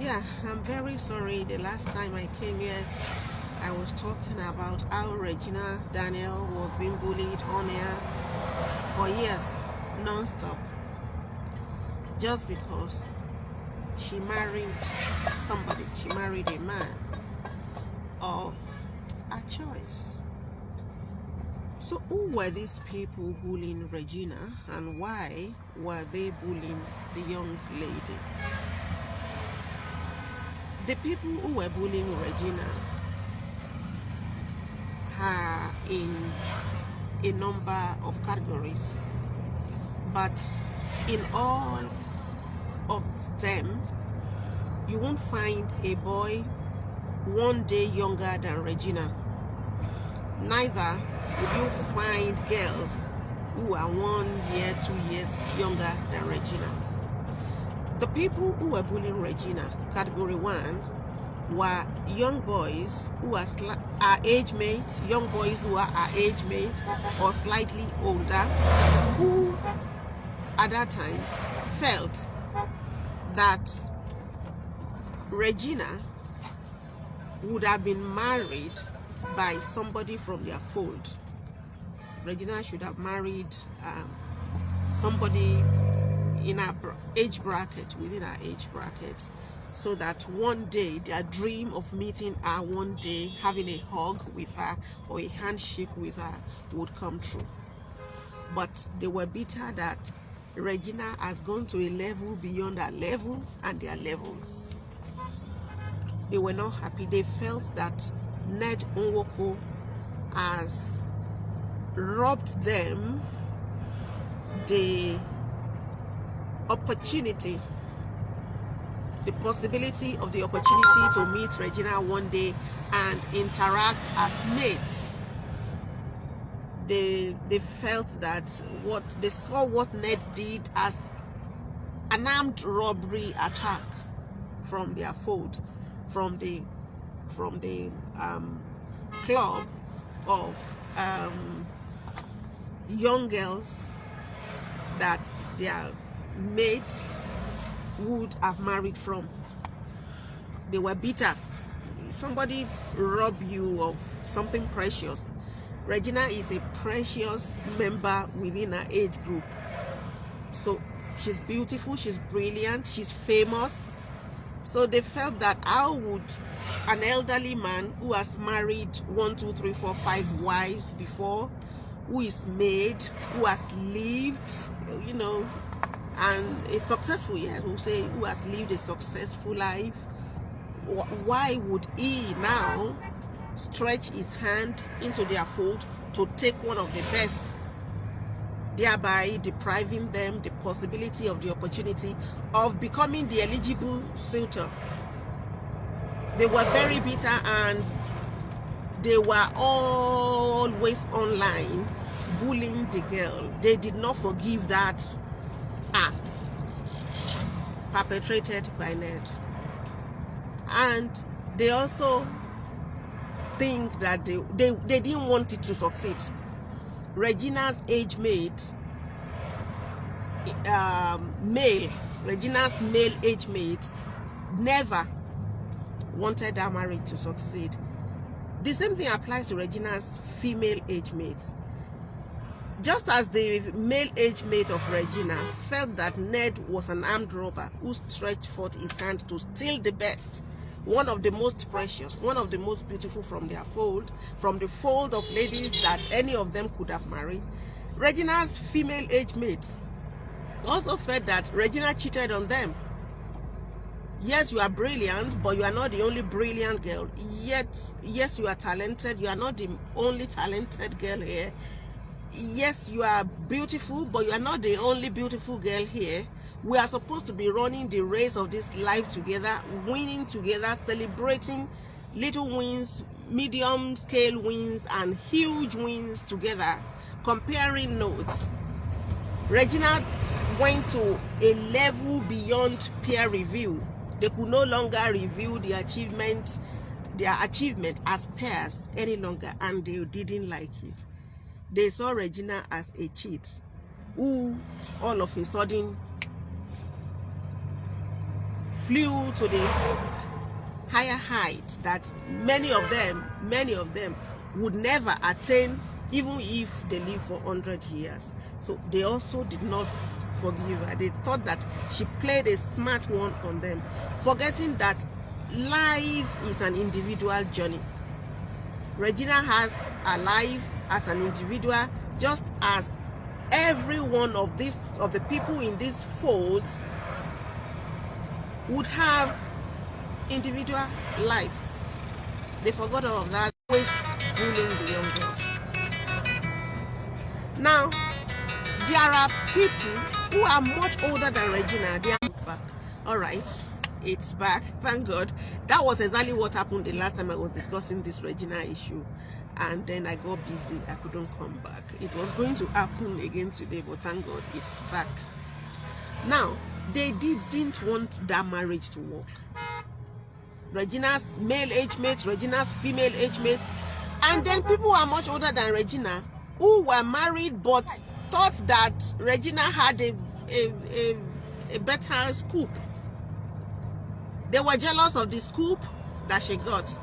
Yeah, I'm very sorry. The last time I came here, I was talking about how Regina Daniel was being bullied on air for years, non-stop, just because she married somebody. She married a man of her choice. So who were these people bullying Regina, and why were they bullying the young lady? The people who were bullying Regina are in a number of categories, but in all of them, you won't find a boy one day younger than Regina. Neither will you find girls who are 1 year, 2 years younger than Regina. The people who were bullying Regina, category 1, were young boys who are age mates, young boys who are our age mates or slightly older, who at that time felt that Regina would have been married by somebody from their fold. Regina should have married somebody in our age bracket, within our age bracket, so that one day their dream of meeting her, one day having a hug with her or a handshake with her would come true. But they were bitter that Regina has gone to a level beyond her level and their levels. They were not happy. They felt that Ned Nwoko has robbed them the opportunity, the possibility of the opportunity to meet Regina one day and interact as mates. They felt that they saw what Ned did as an armed robbery attack from their fold, from the club of young girls that their mates would have married from. They were bitter. Somebody robbed you of something precious. Regina is a precious member within her age group. So she's beautiful, she's brilliant, she's famous. So they felt that how would an elderly man who has married 1, 2, 3, 4, 5 wives before, who is married, who has lived, and is successful, we'll say, who has lived a successful life, why would he now stretch his hand into their fold to take one of the best, thereby depriving them the possibility of the opportunity of becoming the eligible suitor? They were very bitter, and they were always online bullying the girl. They did not forgive that act perpetrated by Ned. And they also think that they didn't want it to succeed. Regina's age mate, Regina's male age mate never wanted that marriage to succeed. The same thing applies to Regina's female age mates. Just as the male age mate of Regina felt that Ned was an armed robber who stretched forth his hand to steal the best, one of the most precious, one of the most beautiful from their fold, from the fold of ladies that any of them could have married, Regina's female age mate also felt that Regina cheated on them. Yes, you are brilliant, but you are not the only brilliant girl. Yet, yes, you are talented. You are not the only talented girl here. Yes, you are beautiful, but you are not the only beautiful girl here. We are supposed to be running the race of this life together, winning together, celebrating little wins, medium scale wins, and huge wins together, comparing notes. Regina went to a level beyond peer review. They could no longer review their achievement as peers any longer, and they didn't like it. They saw Regina as a cheat who all of a sudden flew to the higher heights that many of them would never attain, even if they live for 100 years. So they also did not forgive her. They thought that she played a smart one on them, forgetting that life is an individual journey. Regina has a life as an individual, just as every one of the people in these folds would have individual life. They forgot all of that, always bullying the young girl. Now, there are people who are much older than Regina. They are back. All right, it's back. Thank God. That was exactly what happened the last time I was discussing this Regina issue, and then I got busy. I couldn't come back. It was going to happen again today, but thank God it's back. Now, they didn't want that marriage to work. Regina's male age mate, Regina's female age mate, and then people who are much older than Regina who were married but thought that Regina had a better scoop. They were jealous of the scoop that she got.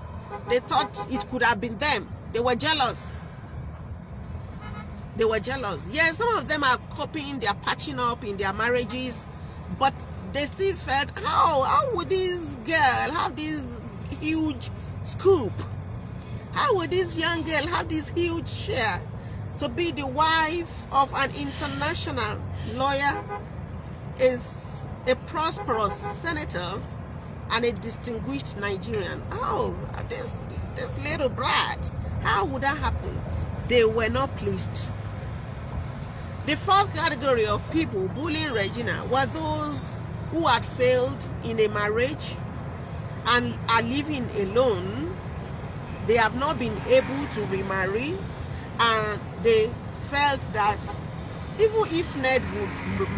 They thought it could have been them. They were jealous. They were jealous. Yes, some of them are copying, they are patching up in their marriages, but they still felt, how would this girl have this huge scoop? How would this young girl have this huge share to be the wife of an international lawyer, is a prosperous senator, and a distinguished Nigerian? Oh, this little brat, how would that happen? They were not pleased. The fourth category of people bullying Regina were those who had failed in a marriage and are living alone. They have not been able to remarry, and they felt that even if Ned would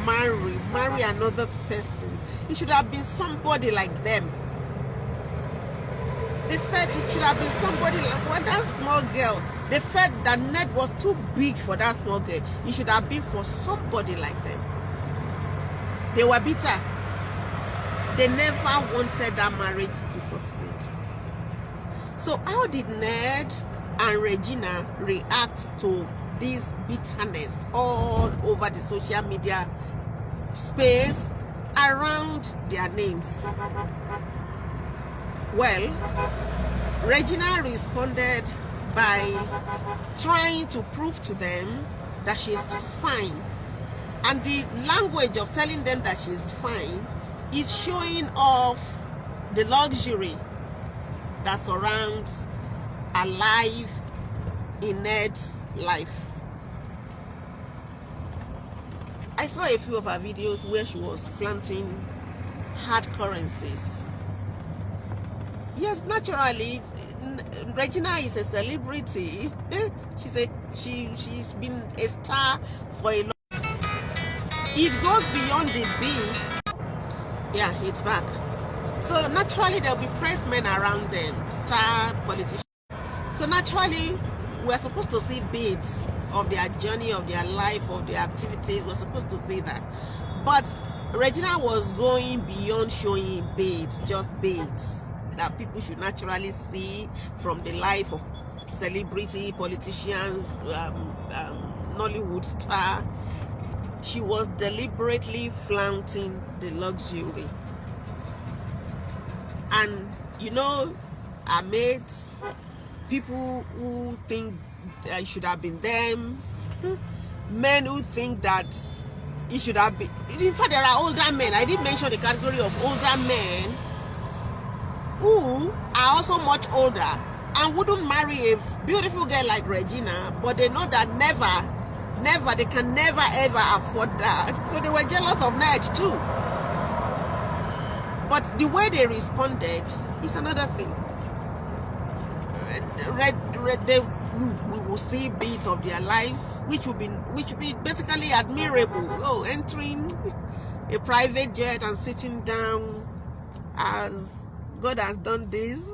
marry another person, it should have been somebody like them. They felt it should have been somebody like that small girl. They felt that Ned was too big for that small girl. It should have been for somebody like them. They were bitter. They never wanted that marriage to succeed. So how did Ned and Regina react to this bitterness all over the social media space around their names? Well, Regina responded by trying to prove to them that she's fine. And the language of telling them that she's fine is showing off the luxury that surrounds a life in Ned's life. I saw a few of her videos where she was flaunting hard currencies. Yes, naturally, Regina is a celebrity. She's been a star for a long. It goes beyond the beats. Yeah, it's back. So naturally, there'll be press men around them, star politicians. So naturally, we're supposed to see bits of their journey, of their life, of their activities. We're supposed to see that. But Regina was going beyond showing bits, just bits that people should naturally see from the life of celebrity, politicians, Nollywood star. She was deliberately flaunting the luxury. And you know, her mates, people who think it should have been them, men who think that it should have been. In fact, there are older men. I did mention the category of older men who are also much older and wouldn't marry a beautiful girl like Regina, but they know that they can never ever afford that. So they were jealous of Ned too. But the way they responded is another thing. We will see bits of their life, which will be basically admirable. Oh, entering a private jet and sitting down as God has done this.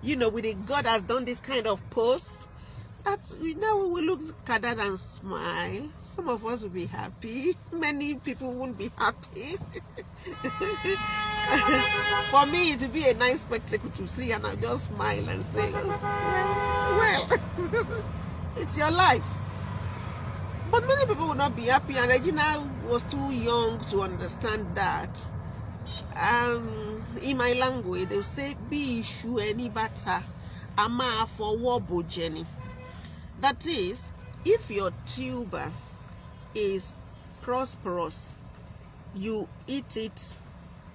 You know, with a God has done this kind of post. That's, you know, we will look at that and smile. Some of us will be happy. Many people won't be happy. For me, it would be a nice spectacle to see, and I'll just smile and say, well, it's your life. But many people will not be happy, and Regina was too young to understand that. In my language, they say, "Be issue any better, ama for wobo jenny." That is, if your tuber is prosperous, you eat it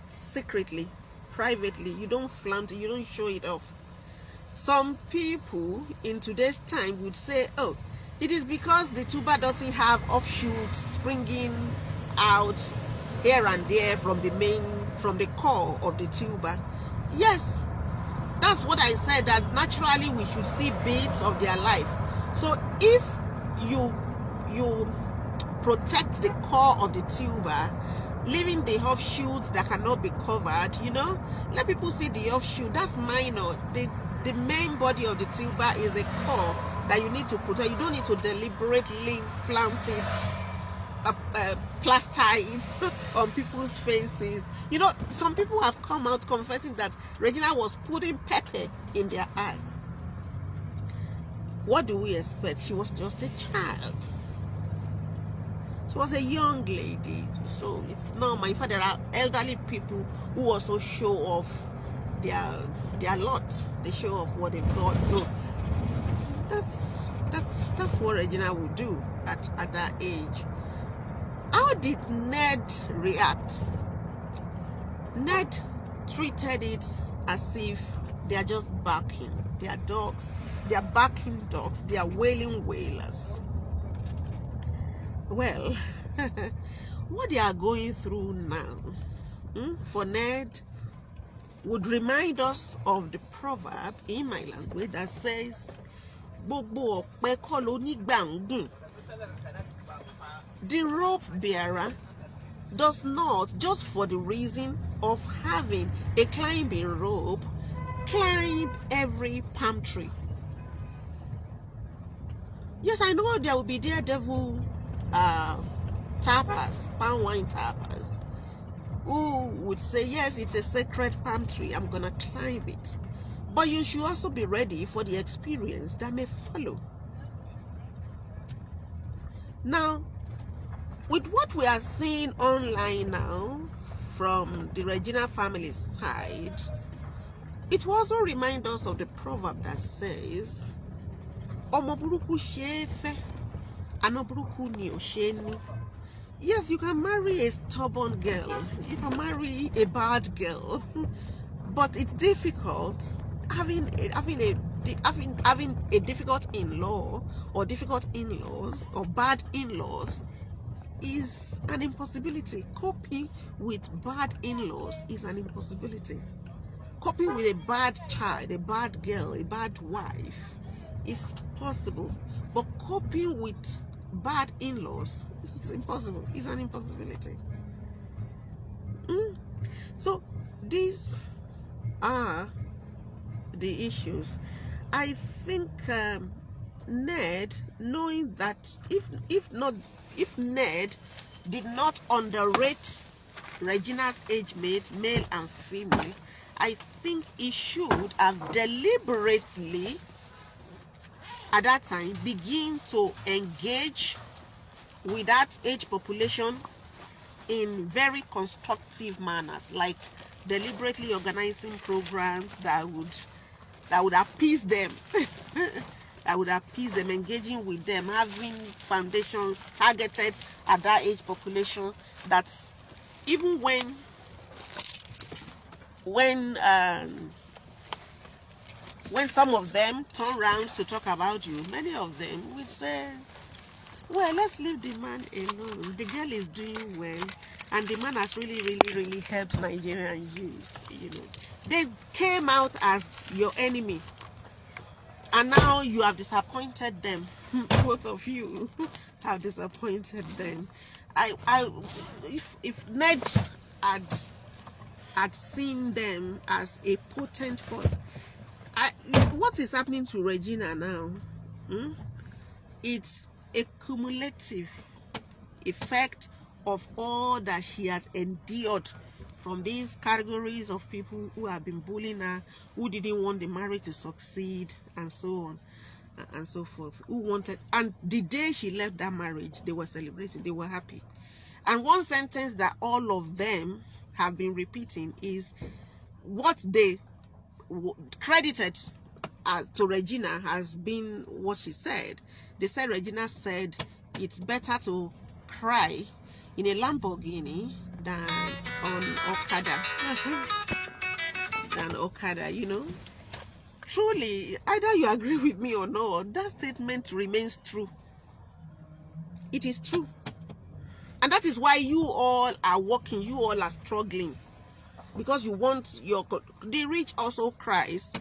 secretly, privately. You don't flaunt it, you don't show it off. Some people in today's time would say, oh, it is because the tuber doesn't have offshoots springing out here and there from the core of the tuber. Yes, that's what I said, that naturally we should see bits of their life. So if you protect the core of the tuber, leaving the offshoots that cannot be covered, let people see the offshoot. That's minor. The main body of the tuber is the core that you need to protect. You don't need to deliberately flaunt it, plaster it on people's faces. Some people have come out confessing that Regina was putting pepper in their eye. What do we expect? She was just a child. She was a young lady. So it's normal. In fact, there are elderly people who also show off their lot. They show off what they've got. So that's what Regina would do at that age. How did Ned react? Ned treated it as if they are just barking. They are dogs. They are barking dogs. They are wailing wailers. Well, what they are going through now, for Ned, would remind us of the proverb in my language that says, "Gbogbo ọ̀pẹ kọ́ ló ní gbàngbùn." The rope bearer does not, just for the reason of having a climbing rope, climb every palm tree. Yes, I know there will be daredevil tappers, palm wine tappers, who would say, yes, it's a sacred palm tree, I'm gonna climb it. But you should also be ready for the experience that may follow. Now, with what we are seeing online now from the Regina family side, it will also remind us of the proverb that says, "Ọmọ burúkú ṣe é fẹ́, àna burúkú ni ò ṣe é ní." Yes, you can marry a stubborn girl, you can marry a bad girl, but it's difficult having a difficult in-law or difficult in-laws or bad in-laws is an impossibility. Coping with bad in-laws is an impossibility. Coping with a bad child, a bad girl, a bad wife is possible, but coping with bad in-laws is impossible. It's an impossibility. So these are the issues. I think Ned, knowing that if Ned did not underrate Regina's age mates, male and female, I think he should have deliberately at that time begin to engage with that age population in very constructive manners, like deliberately organizing programs that would appease them, that would appease them, engaging with them, having foundations targeted at that age population, that even when some of them turn around to talk about you, many of them will say, well, let's leave the man alone. The girl is doing well, and the man has really helped Nigerian youth. They came out as your enemy, and now you have disappointed them. Both of you have disappointed them. If Ned had seen them as a potent force, what is happening to Regina now? It's a cumulative effect of all that she has endured from these categories of people who have been bullying her, who didn't want the marriage to succeed, and so on and so forth, who wanted. And the day she left that marriage, they were celebrating, they were happy. And one sentence that all of them have been repeating is what they credited as to Regina has been what she said. They said Regina said it's better to cry in a Lamborghini than on Okada. Than Okada, you know. Truly, either you agree with me or not, that statement remains true. It is true. And that is why you all are working, you all are struggling. Because you want your... The rich also cries.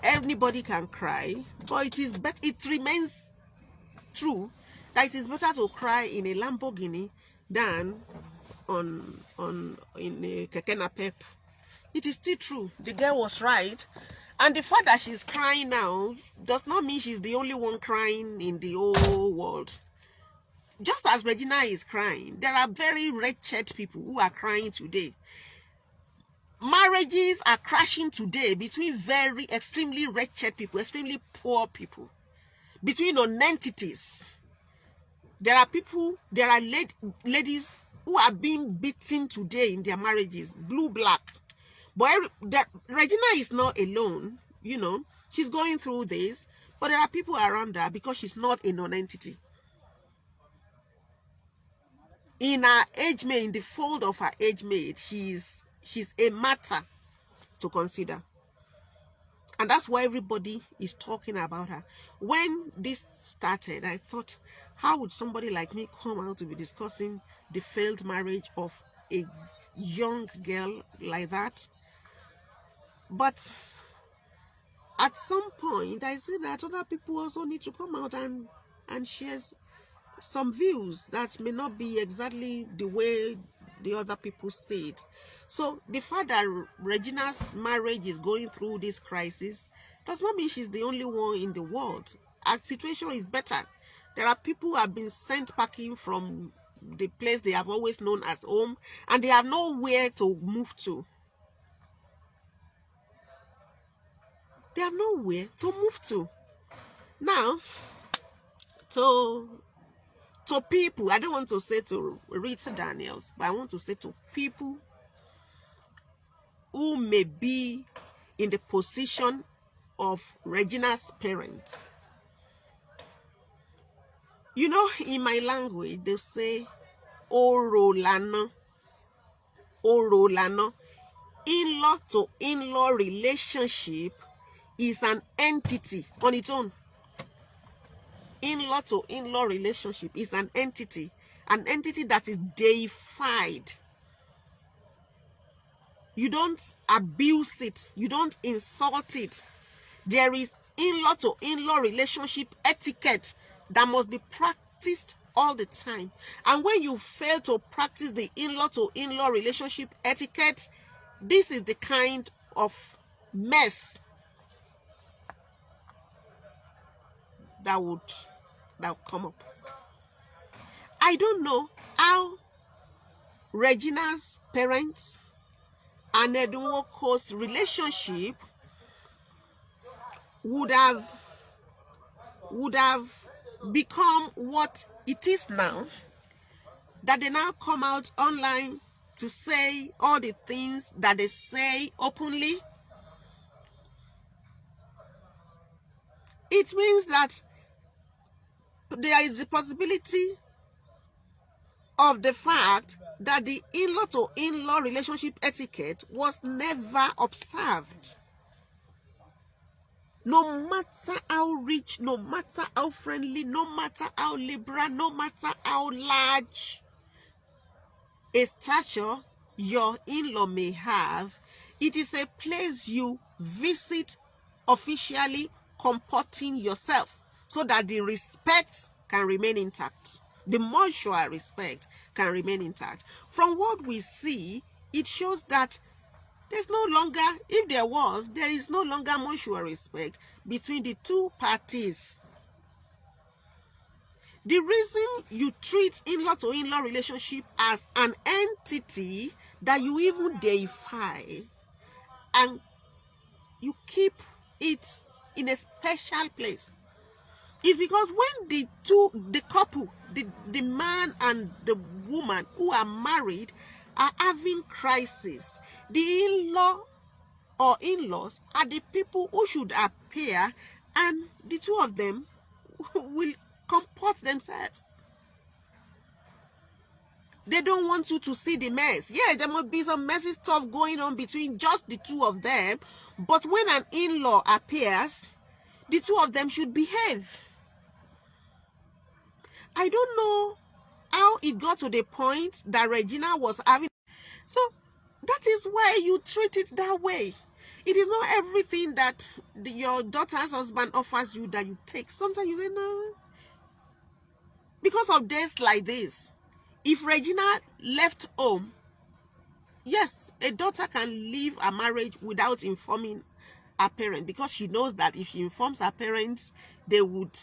Anybody can cry. But it is better, it remains true that it is better to cry in a Lamborghini than in a keke napep. It is still true. The girl was right. And the fact that she's crying now does not mean she's the only one crying in the whole world. Just as Regina is crying, there are very wretched people who are crying today. Marriages are crashing today between very extremely wretched people, extremely poor people, between non-entities. There are people, there are ladies who are being beaten today in their marriages, blue, black. But Regina is not alone, you know. She's going through this, but there are people around her because she's not a non-entity. In her age mate, in the fold of her age mate, she's a matter to consider. And that's why everybody is talking about her. When this started, I thought, how would somebody like me come out to be discussing the failed marriage of a young girl like that? But at some point, I see that other people also need to come out and share some views that may not be exactly the way the other people see it. So the fact that Regina's marriage is going through this crisis does not mean she's the only one in the world. Our situation is better. There are people who have been sent packing from the place they have always known as home, and they have nowhere to move to. They have nowhere to move to. Now, to people, I don't want to say to Rita Daniels, but I want to say to people who may be in the position of Regina's parents. You know, in my language, they say, Orolano. Orolano. In-law to in-law relationship is an entity on its own. In-law to in-law relationship is an entity that is deified. You don't abuse it. You don't insult it. There is in-law to in-law relationship etiquette that must be practiced all the time. And when you fail to practice the in-law to in-law relationship etiquette, this is the kind of mess that would come up. I don't know how Regina's parents and Edunwoko's relationship would have become what it is now, that they now come out online to say all the things that they say openly. It means that there is the possibility of the fact that the in-law to in-law relationship etiquette was never observed. No matter how rich, no matter how friendly, no matter how liberal, no matter how large a stature your in-law may have, it is a place you visit officially, comporting yourself so that the respect can remain intact. The mutual respect can remain intact. From what we see, it shows that there's no longer, if there is no longer mutual respect between the two parties. The reason you treat in-law to in-law relationship as an entity that you even deify and you keep it in a special place is because when the couple, the man and the woman who are married are having crisis, the in-law or in-laws are the people who should appear, and the two of them will comport themselves. They don't want you to see the mess. Yeah, there might be some messy stuff going on between just the two of them, but when an in-law appears, the two of them should behave. I don't know how it got to the point that Regina was having. So that is why you treat it that way. It is not everything that your daughter's husband offers you that you take. Sometimes you say no. Because of days like this, if Regina left home, yes, a daughter can leave a marriage without informing her parents, because she knows that if she informs her parents, they would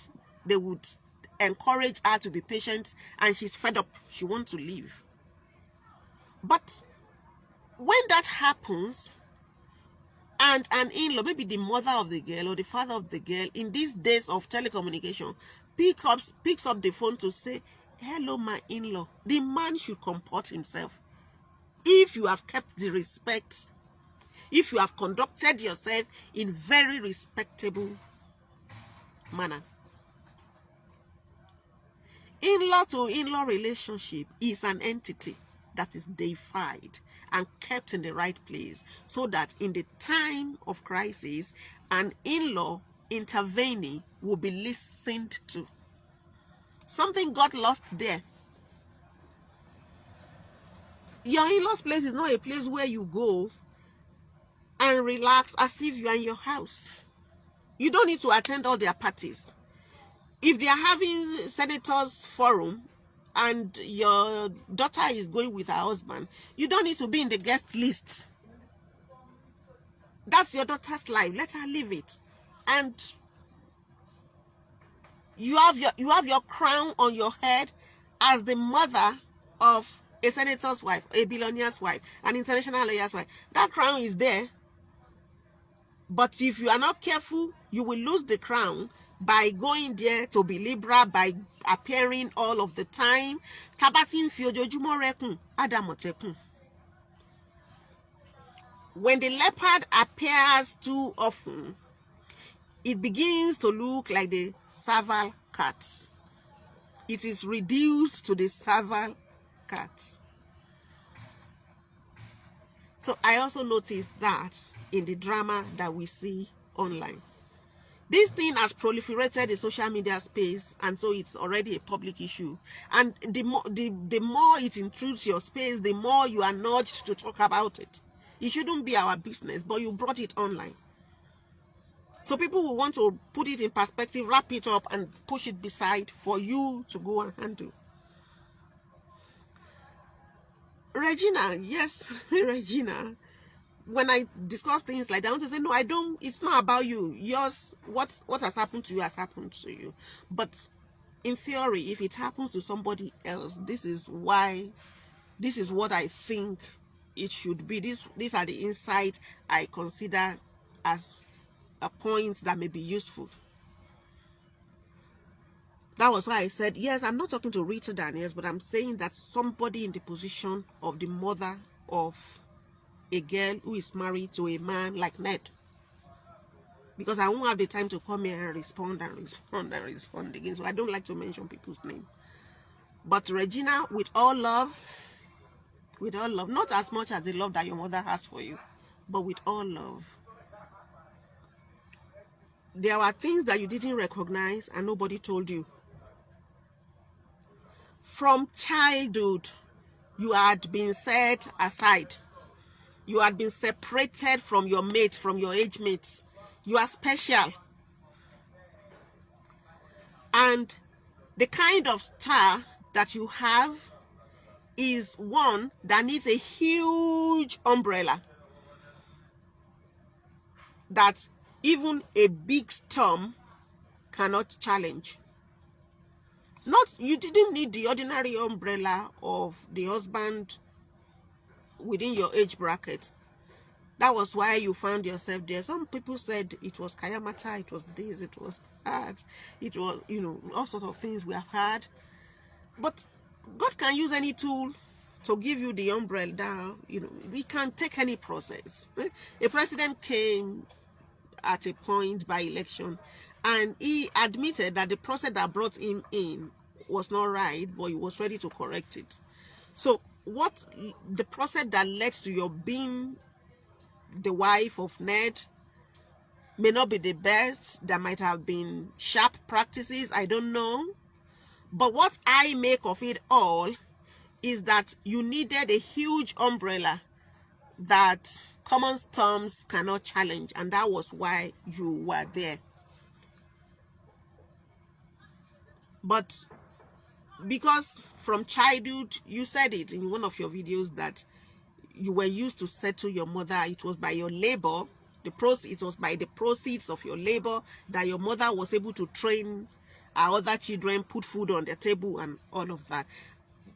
encourage her to be patient, and she's fed up. She wants to leave. But when that happens, and an in-law, maybe the mother of the girl or the father of the girl, in these days of telecommunication, picks up the phone to say, hello, my in-law, the man should comport himself. If you have kept the respect, if you have conducted yourself in very respectable manner. In-law to in-law relationship is an entity that is deified and kept in the right place, so that in the time of crisis, an in-law intervening will be listened to. Something got lost there. Your in-law's place is not a place where you go and relax as if you are in your house. You don't need to attend all their parties. If they are having senators forum and your daughter is going with her husband, you don't need to be in the guest list. That's your daughter's life. Let her live it. And you have your crown on your head as the mother of a senator's wife, a billionaire's wife, an international lawyer's wife. That crown is there. But if you are not careful, you will lose the crown by going there to be liberal, by appearing all of the time. When the leopard appears too often, it begins to look like the serval cat. It is reduced to the serval cat. So I also noticed that in the drama that we see online. This thing has proliferated in social media space, and so it's already a public issue. And the more it intrudes your space, the more you are nudged to talk about it. It shouldn't be our business, but you brought it online. So people will want to put it in perspective, wrap it up, and push it beside for you to go and handle. Regina, yes, Regina. When I discuss things like that, I want to say, no, I don't, it's not about you. Yours, what has happened to you has happened to you. But in theory, if it happens to somebody else, this is what I think it should be. These are the insights I consider as a point that may be useful. That was why I said, yes, I'm not talking to Rita Daniels, but I'm saying that somebody in the position of the mother of a girl who is married to a man like Ned. Because I won't have the time to come here and respond again. So I don't like to mention people's name. But Regina, with all love, not as much as the love that your mother has for you, but with all love. There are things that you didn't recognize and nobody told you. From childhood, you had been set aside. You had been separated from your mates, from your age mates. You are special. And the kind of star that you have is one that needs a huge umbrella that even a big storm cannot challenge. You didn't need the ordinary umbrella of the husband within your age bracket. That was why you found yourself there. Some people said it was Kayamata, it was this, it was that, it was, all sorts of things we have had. But God can use any tool to give you the umbrella. We can take any process. A president came at a point by election, and he admitted that the process that brought him in was not right, but he was ready to correct it. So what the process that led to your being the wife of Ned may not be the best. There might have been sharp practices, I don't know. But what I make of it all is that you needed a huge umbrella that common storms cannot challenge, and that was why you were there. But because from childhood, you said it in one of your videos that you were used to settle your mother, it was by your labor, it was by the proceeds of your labor that your mother was able to train our other children, put food on their table and all of that.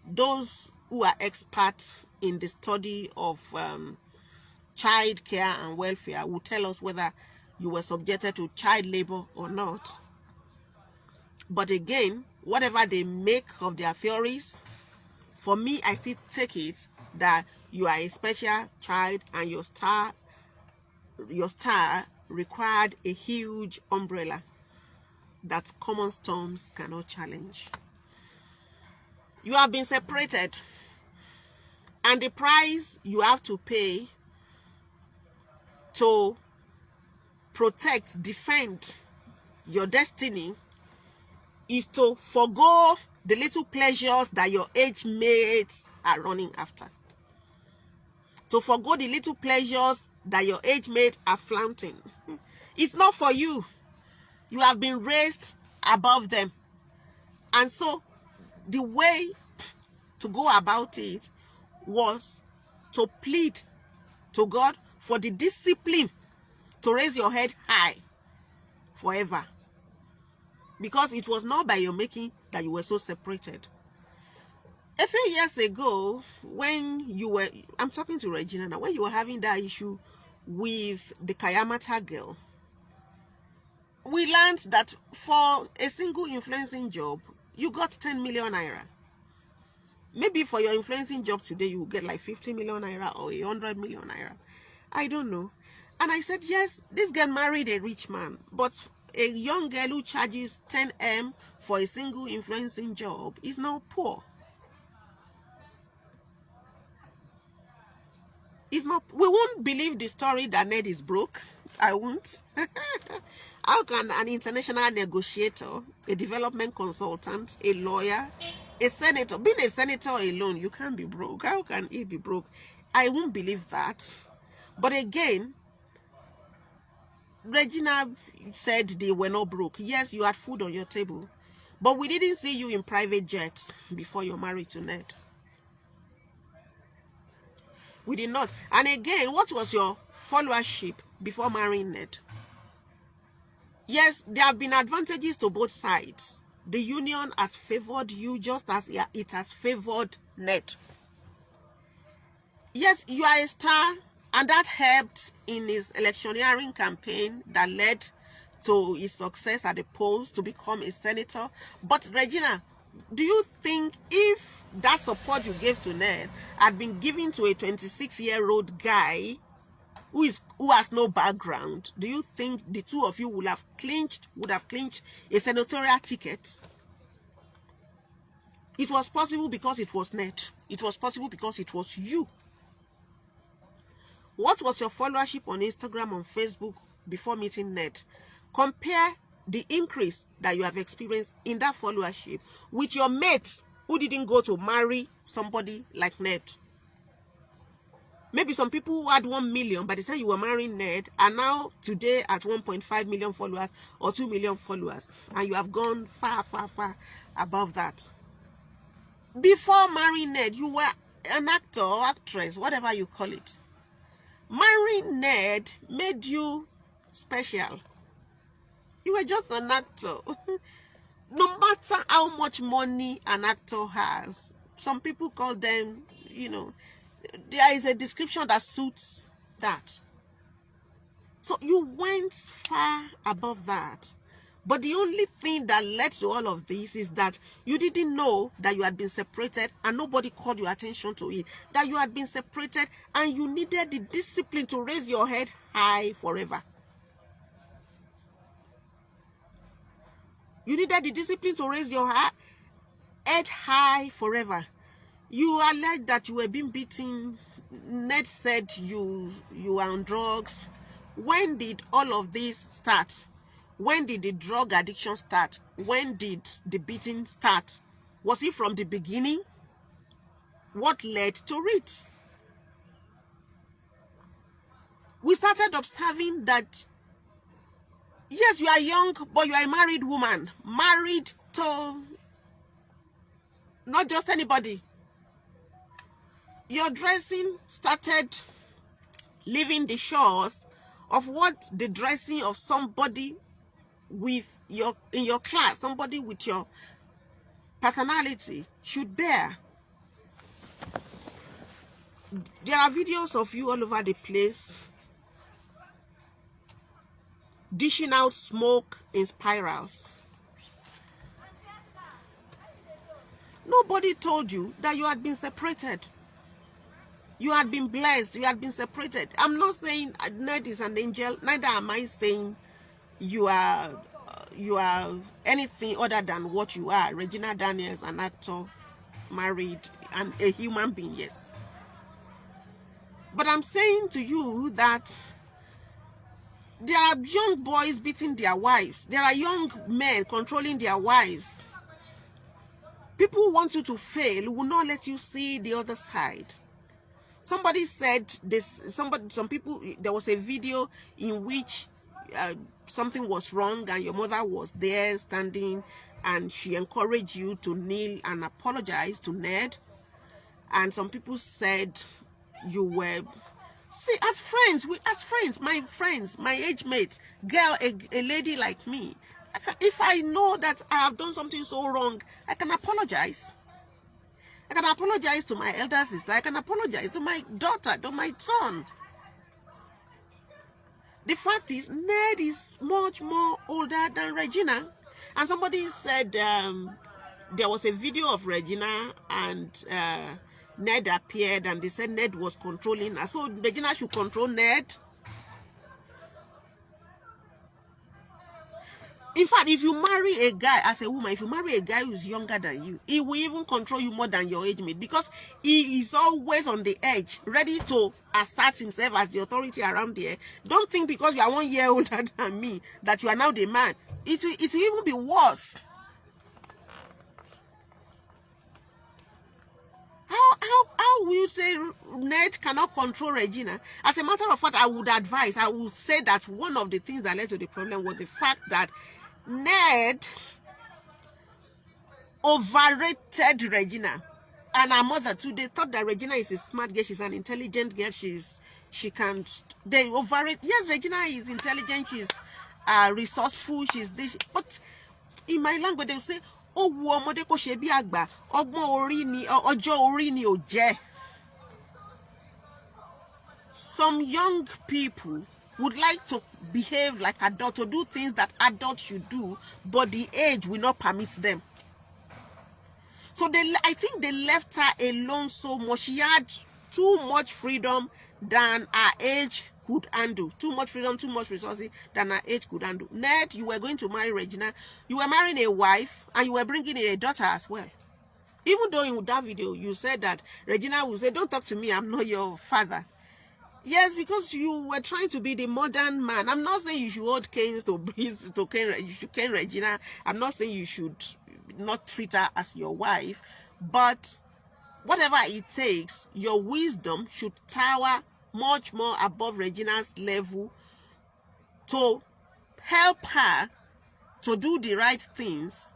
Those who are experts in the study of child care and welfare will tell us whether you were subjected to child labor or not. But again, whatever they make of their theories, for me, I still take it that you are a special child, and your star required a huge umbrella that common storms cannot challenge. You have been separated, and the price you have to pay to protect, defend your destiny is to forgo the little pleasures that your age mates are running after. To forgo the little pleasures that your age mates are flaunting. It's not for you. You have been raised above them. And so the way to go about it was to plead to God for the discipline to raise your head high forever. Because it was not by your making that you were so separated. A few years ago, when you were, I'm talking to Regina now, when you were having that issue with the Kayamata girl, we learned that for a single influencing job, you got 10 million naira. Maybe for your influencing job today, you will get like 50 million naira or 100 million naira. I don't know. And I said, yes, this girl married a rich man, but a young girl who charges 10M for a single influencing job is now poor. It's not. We won't believe the story that Ned is broke. I won't. How can an international negotiator, a development consultant, a lawyer, a senator, being a senator alone, you can't be broke? How can he be broke? I won't believe that. But again, Regina said they were not broke. Yes, you had food on your table, but we didn't see you in private jets before you're married to Ned. We did not. And again, what was your followership before marrying Ned? Yes, there have been advantages to both sides. The union has favored you just as it has favored Ned. Yes, you are a star, and that helped in his electioneering campaign that led to his success at the polls to become a senator. But Regina, do you think if that support you gave to Ned had been given to a 26-year-old guy who has no background, do you think the two of you would have clinched a senatorial ticket? It was possible because it was Ned. It was possible because it was you. What was your followership on Instagram, on Facebook before meeting Ned? Compare the increase that you have experienced in that followership with your mates who didn't go to marry somebody like Ned. Maybe some people who had 1 million by the time you were marrying Ned are now today at 1.5 million followers or 2 million followers, and you have gone far, far, far above that. Before marrying Ned, you were an actor or actress, whatever you call it. Marrying Ned made you special. You were just an actor. no matter how much money an actor has, some people call them, you know, there is a description that suits that. So you went far above that. But the only thing that led to all of this is that you didn't know that you had been separated and nobody called your attention to it. That you had been separated and you needed the discipline to raise your head high forever. You needed the discipline to raise your head high forever. You alleged that you were being beaten. Ned said you were on drugs. When did all of this start? When did the drug addiction start? When did the beating start? Was it from the beginning? What led to it? We started observing that, yes, you are young, but you are a married woman. Married to not just anybody. Your dressing started leaving the shores of what the dressing of somebody in your class, somebody with your personality should bear. There are videos of you all over the place dishing out smoke in spirals. Nobody told you that you had been separated. You had been blessed. You had been separated. I'm not saying Ned is an angel. Neither am I saying you are anything other than what you are. Regina Daniels, an actor, married, and a human being, yes. But I'm saying to you that there are young boys beating their wives. There are young men controlling their wives. People who want you to fail will not let you see the other side. Somebody said this, some people, there was a video in which something was wrong and your mother was there standing and she encouraged you to kneel and apologize to Ned. And some people said you were, see, as friends, my age mates, girl, a lady like me, if I know that I have done something so wrong, I can apologize. I can apologize to my elder sister. I can apologize to my daughter, to my son. The fact is, Ned is much more older than Regina. And somebody said there was a video of Regina and Ned appeared and they said Ned was controlling her. So Regina should control Ned. In fact, if you marry a guy as a woman, if you marry a guy who's younger than you, he will even control you more than your age mate because he is always on the edge, ready to assert himself as the authority around there. Don't think because you are 1 year older than me that you are now the man. It will even be worse. How will you say Ned cannot control Regina? As a matter of fact, I would say that one of the things that led to the problem was the fact that Ned overrated Regina and her mother too. They thought that Regina is a smart girl, she's an intelligent girl, they overrate. Yes, Regina is intelligent, she's resourceful, she's this, but in my language they will say, oh, ọmọdé kò ṣe bí àgbà, ọgbọ́n orí ni, ọjọ́ orí ni ò jẹ́. Some young people would like to behave like adults, to do things that adults should do, but the age will not permit them. So I think they left her alone so much. She had too much freedom than her age could handle. Too much freedom, too much resources than her age could handle. Ned, you were going to marry Regina. You were marrying a wife and you were bringing a daughter as well. Even though in that video you said that Regina will say, don't talk to me, I'm not your father. Yes, because you were trying to be the modern man. I'm not saying you should hold canes you should cane Regina. I'm not saying you should not treat her as your wife. But whatever it takes, your wisdom should tower much more above Regina's level to help her to do the right things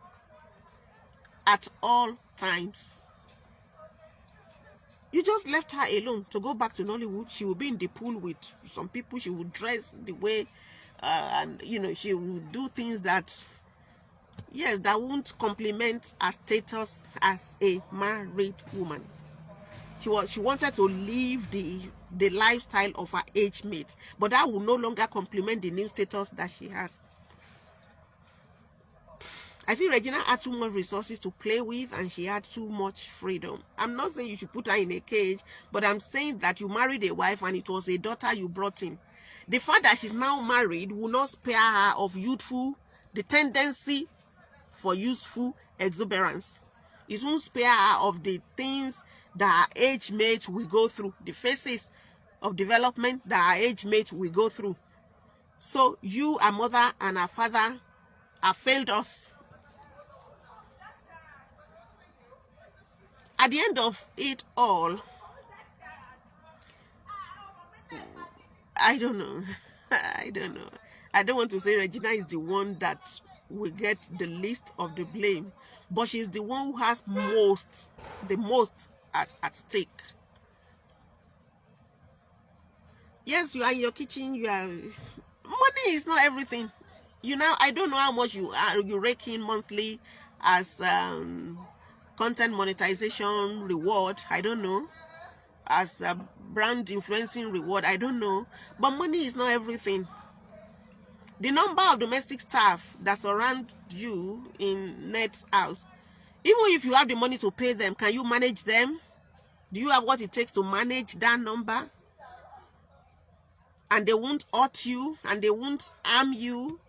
at all times. You just left her alone to go back to Nollywood. She will be in the pool with some people. She will dress the way, and you know, she will do things that Yes, that won't complement her status as a married woman. She wanted to live the lifestyle of her age mate, but that will no longer complement the new status that she has. I think Regina had too much resources to play with, and she had too much freedom. I'm not saying you should put her in a cage, but I'm saying that you married a wife and it was a daughter you brought in. The fact that she's now married will not spare her of the tendency for youthful exuberance. It won't spare her of the things that her age mate will go through, the phases of development that her age mate will go through. So you, her mother and her father, have failed us. At the end of it all, I don't know. I don't know. I don't want to say Regina is the one that will get the least of the blame, but she's the one who has the most at stake. Yes, you are in your kitchen. Money is not everything. I don't know how much you rake in monthly as content monetization reward. I don't know. As a brand influencing reward. I don't know. But money is not everything. The number of domestic staff that surround you in Ned's house, even if you have the money to pay them, can you manage them? Do you have what it takes to manage that number? And they won't hurt you, and they won't harm you.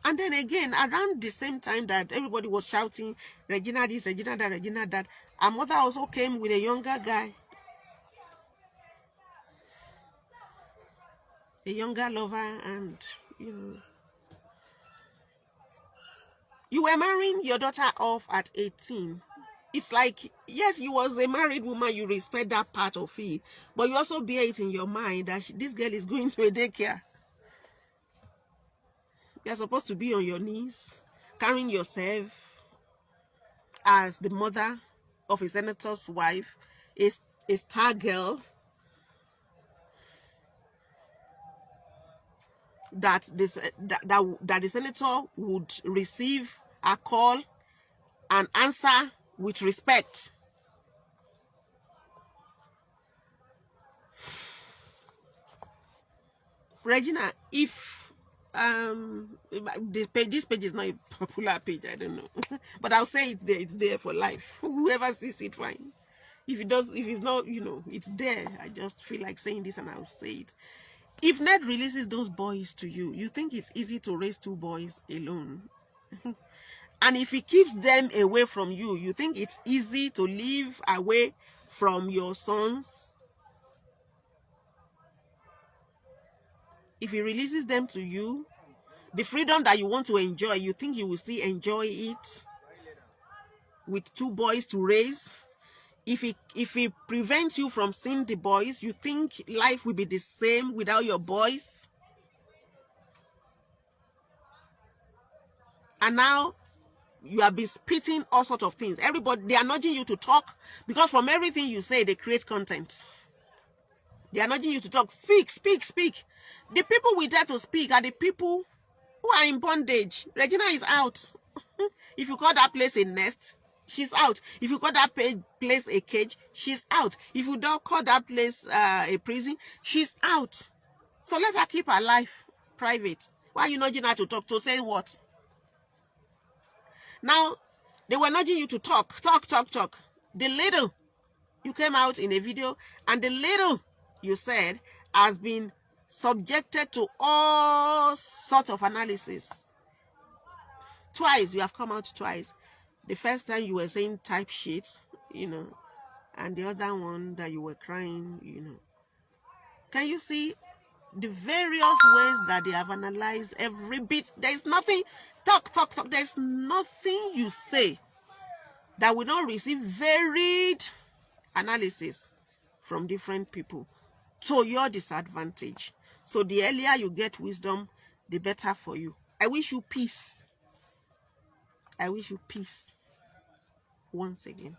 And then again, around the same time that everybody was shouting, Regina this, Regina that, Regina that, her mother also came with a younger guy. A younger lover, and you were marrying your daughter off at 18. It's like, yes, you was a married woman, you respect that part of it, but you also bear it in your mind that this girl is going to a daycare. You're supposed to be on your knees, carrying yourself as the mother of a senator's wife, a star girl, that the senator would receive a call and answer with respect. Regina, if this page is not a popular page, I don't know, but I'll say it's there for life. Whoever sees it, fine. If it's not, it's there. I just feel like saying this, and I'll say it. If Ned releases those boys to you, you think it's easy to raise 2 boys alone? And if he keeps them away from you, you think it's easy to live away from your sons? If he releases them to you, the freedom that you want to enjoy, you think you will still enjoy it with 2 boys to raise? If he prevents you from seeing the boys, you think life will be the same without your boys? And now you have been spitting all sorts of things. Everybody, they are nudging you to talk, because from everything you say, they create content. They are nudging you to talk. Speak, speak, speak. The people we dare to speak are the people who are in bondage. Regina is out. If you call that place a nest, she's out. If you call that place a cage, she's out. If you don't call that place a prison, she's out. So let her keep her life private. Why are you nudging her to talk? To say what? Now, they were nudging you to talk. The little you came out in a video, and the little you said has been subjected to all sorts of analysis. Twice, you have come out twice. The first time you were saying type shit, and the other one that you were crying, Can you see the various ways that they have analyzed every bit? There's nothing, talk. There's nothing you say that will not receive varied analysis from different people to your disadvantage. So the earlier you get wisdom, the better for you. I wish you peace. I wish you peace once again.